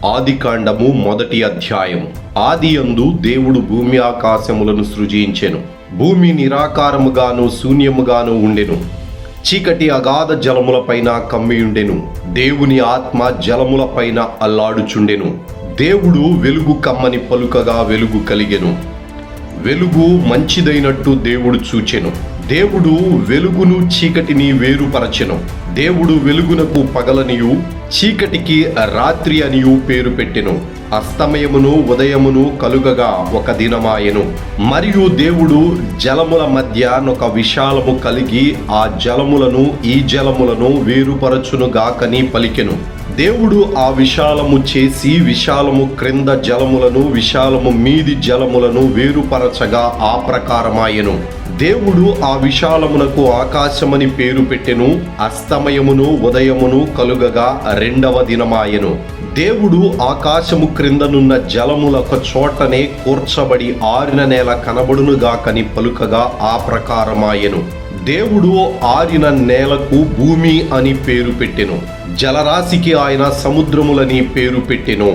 ఆదికాండము 1వ అధ్యాయము. ఆదియందు దేవుడు భూమి ఆకాశములను సృజించెను. భూమి నిరాకారముగాను శూన్యముగాను ఉండెను. చీకటి అగాధ జలములపైన కమ్మియుండెను. దేవుని ఆత్మ జలములపైన అల్లాడుచుండెను. దేవుడు వెలుగు కమ్మని పలుకగా వెలుగు కలిగెను. వెలుగు మంచిదైనట్టు దేవుడు చూచెను. దేవుడు వెలుగును చీకటిని వేరుపరచెను. దేవుడు వెలుగునకు పగలనియు చీకటికి రాత్రి అనియు పేరు పెట్టెను. అస్తమయమును ఉదయమును కలుగగా ఒక దినమాయెను. మరియు దేవుడు జలముల మధ్య ఒక విశాలము కలిగి ఆ జలములను ఈ జలములను వేరుపరచునుగాకని పలికెను. దేవుడు ఆ విశాలము చేసి విశాలము క్రింద జలములను విశాలము మీది జలములను వేరుపరచగా ఆ ప్రకారమాయెను. దేవుడు ఆ విశాలమునకు ఆకాశమని పేరు పెట్టెను. అస్తమయమును ఉదయమును కలుగగా 2వ దినమాయెను. దేవుడు ఆకాశము క్రిందనున్న జలములొక చోటనే కూర్చబడి ఆరిన నేల కనబడునుగాకని పలుకగా ఆ ప్రకారమాయెను. దేవుడు ఆరిన నేలకు భూమి అని పేరు పెట్టెను. జలరాశికి ఆయన సముద్రములని పేరు పెట్టెను.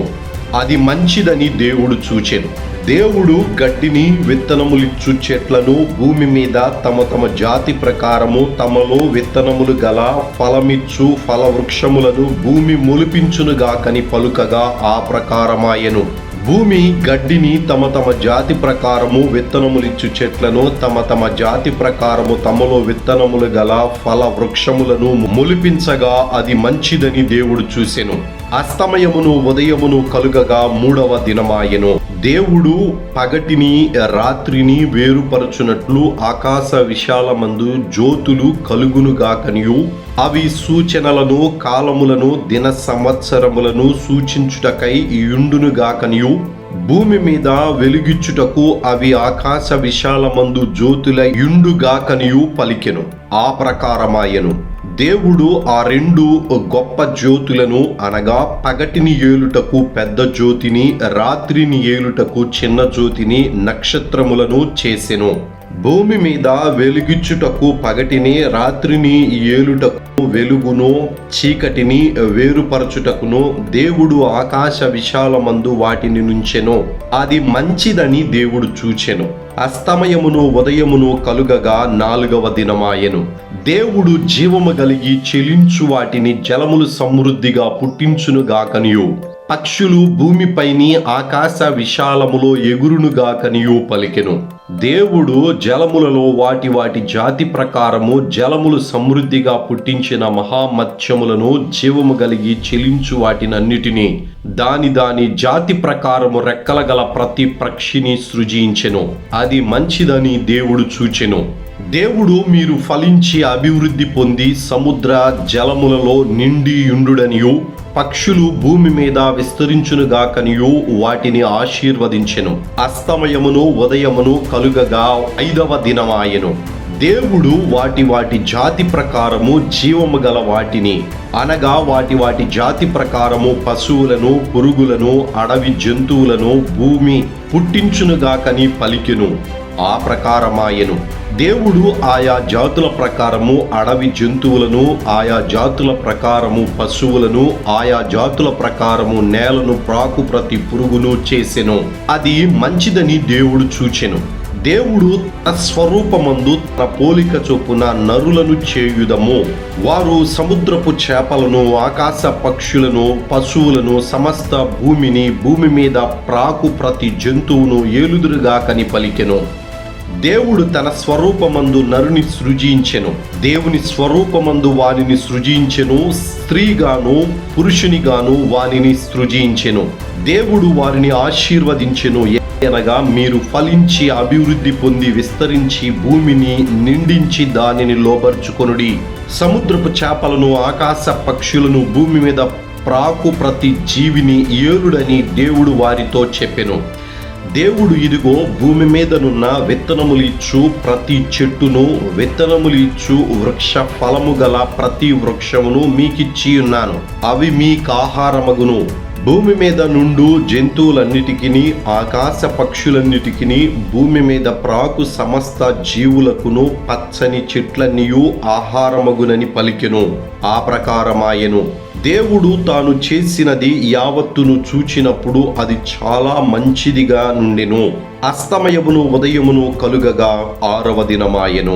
అది మంచిదని దేవుడు చూచెను. దేవుడు గడ్డిని విత్తనములిచ్చు చెట్లను భూమి మీద తమ తమ జాతి ప్రకారము తమలో విత్తనములు గల ఫలమిచ్చు ఫలవృక్షములను భూమి మొలిపించునుగాకని పలుకగా ఆ ప్రకారమాయెను. భూమి గడ్డిని తమ తమ జాతి ప్రకారము విత్తనములిచ్చు చెట్లను తమ తమ జాతి ప్రకారము తమలో విత్తనములు గల ఫల వృక్షములను మొలిపించగా అది మంచిదని దేవుడు చూసెను. అస్తమయమును ఉదయమును కలుగగా 3వ దినమాయెను. దేవుడు పగటిని రాత్రిని వేరుపరచునట్లు ఆకాశ విశాలమందు జ్యోతులు కలుగునుగాకనియు అవి సూచనలను కాలములను దిన సంవత్సరములను సూచించుటకై యుండునుగాకనియు భూమి మీద వెలుగిచ్చుటకు అవి ఆకాశ విశాలమందు జ్యోతుల యుండుగాకనియు పలికెను. ఆ ప్రకారమాయెను. దేవుడు ఆ 2 గొప్ప జ్యోతులను అనగా పగటిని ఏలుటకు పెద్ద జ్యోతిని రాత్రిని ఏలుటకు చిన్న జ్యోతిని నక్షత్రములను చేసెను. భూమి మీద వెలుగిచ్చుటకు పగటిని రాత్రిని ఏలుటకు వెలుగును చీకటిని వేరుపరచుటకును దేవుడు ఆకాశ విశాలమందు వాటిని నుంచెను. అది మంచిదని దేవుడు చూచెను. అస్తమయమును ఉదయమును కలుగగా 4వ దినమాయెను. దేవుడు జీవము కలిగి చెలించు వాటిని జలములు సమృద్ధిగా పుట్టించునుగాకనియు పక్షులు భూమిపైని ఆకాశ విశాలములో ఎగురునుగాకనియు పలికెను. దేవుడు జలములలో వాటి వాటి జాతి ప్రకారము జలములు సమృద్ధిగా పుట్టించిన మహామత్స్యములను జీవము కలిగి చెలించు వాటినన్నిటినీ దాని దాని జాతి ప్రకారము రెక్కల గల ప్రతి పక్షిని సృజించెను. అది మంచిదని దేవుడు చూచెను. దేవుడు మీరు ఫలించి అభివృద్ధి పొంది సముద్ర జలములలో నిండి యుండుడనియు పక్షులు భూమి మీద విస్తరించునుగాకనియు వాటిని ఆశీర్వదించెను. అస్తమయమును ఉదయమును కలుగగా 5వ దినమాయెను. దేవుడు వాటి వాటి జాతి ప్రకారము జీవము గల వాటిని అనగా వాటి వాటి జాతి ప్రకారము పశువులను పురుగులను అడవి జంతువులను భూమి పుట్టించునుగాకని పలికెను. ఆ ప్రకారమాయెను. దేవుడు ఆయా జాతుల ప్రకారము అడవి జంతువులను ఆయా జాతుల ప్రకారము పశువులను ఆయా జాతుల ప్రకారము నేలను ప్రాకు ప్రతి పురుగును చేసెను. అది మంచిదని దేవుడు చూచెను. దేవుడు తన స్వరూపమందు తన పోలిక చొప్పున నరులను చేయుదము. వారు సముద్రపు చేపలను ఆకాశ పక్షులను పశువులను సమస్త భూమిని భూమి మీద ప్రాకు ప్రతి జంతువును ఏలుదురుగాకని పలికెను. దేవుడు తన స్వరూపమందు నరుని సృజించెను. దేవుని స్వరూపమందు వానిని సృజించెను. స్త్రీగాను పురుషునిగాను వానిని సృజించెను. దేవుడు వారిని ఆశీర్వదించెను. అనగా మీరు ఫలించి అభివృద్ధి పొంది విస్తరించి భూమిని నిండించి దానిని లోబర్చుకొనుడి. సముద్రపు చేపలను ఆకాశ పక్షులను భూమి మీద ప్రాకు ప్రతి జీవిని ఏలుడని దేవుడు వారితో చెప్పెను. దేవుడు ఇదిగో భూమి మీదనున్న విత్తనములిచ్చు ప్రతి చెట్టును విత్తనములిచ్చు వృక్ష ఫలము గల ప్రతి వృక్షమును మీకిచ్చి ఉన్నాను. అవి మీకు ఆహారమగును. భూమి మీద నుండు జంతువులన్నిటికిని ఆకాశ పక్షులన్నిటికిని భూమి మీద ప్రాకు సమస్త జీవులకును పచ్చని చెట్లన్నీయు ఆహారమగునని పలికెను. ఆ ప్రకారమాయెను. దేవుడు తాను చేసినది యావత్తును చూచినప్పుడు అది చాలా మంచిదిగా నుండెను. అస్తమయమును ఉదయమును కలుగగా 6వ దినమాయెను.